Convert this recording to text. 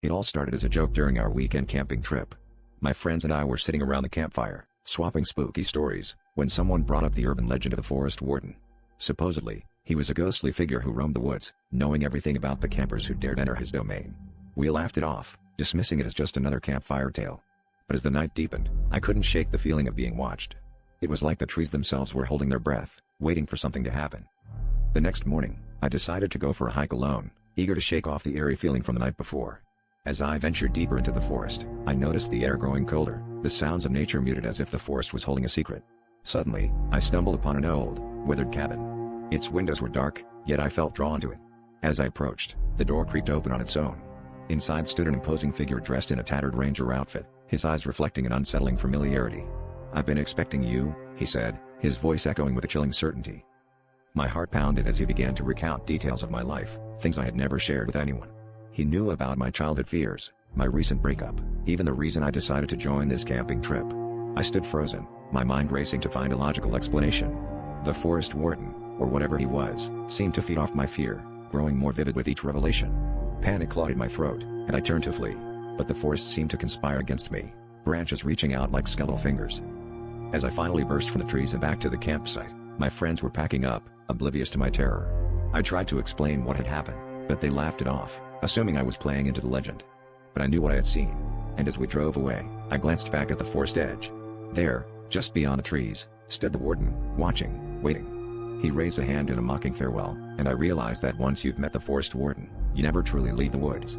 It all started as a joke during our weekend camping trip. My friends and I were sitting around the campfire, swapping spooky stories, when someone brought up the urban legend of the Forest Warden. Supposedly, he was a ghostly figure who roamed the woods, knowing everything about the campers who dared enter his domain. We laughed it off, dismissing it as just another campfire tale. But as the night deepened, I couldn't shake the feeling of being watched. It was like the trees themselves were holding their breath, waiting for something to happen. The next morning, I decided to go for a hike alone, eager to shake off the eerie feeling from the night before. As I ventured deeper into the forest, I noticed the air growing colder, the sounds of nature muted as if the forest was holding a secret. Suddenly, I stumbled upon an old, withered cabin. Its windows were dark, yet I felt drawn to it. As I approached, the door creaked open on its own. Inside stood an imposing figure dressed in a tattered ranger outfit, his eyes reflecting an unsettling familiarity. "I've been expecting you," he said, his voice echoing with a chilling certainty. My heart pounded as he began to recount details of my life, things I had never shared with anyone. He knew about my childhood fears, my recent breakup, even the reason I decided to join this camping trip. I stood frozen, my mind racing to find a logical explanation. The Forest Warden, or whatever he was, seemed to feed off my fear, growing more vivid with each revelation. Panic clawed at my throat, and I turned to flee. But the forest seemed to conspire against me, branches reaching out like skeletal fingers. As I finally burst from the trees and back to the campsite, my friends were packing up, oblivious to my terror. I tried to explain what had happened, but they laughed it off, assuming I was playing into the legend. But I knew what I had seen, and as we drove away, I glanced back at the forest edge. There, just beyond the trees, stood the warden, watching, waiting. He raised a hand in a mocking farewell, and I realized that once you've met the Forest Warden, you never truly leave the woods.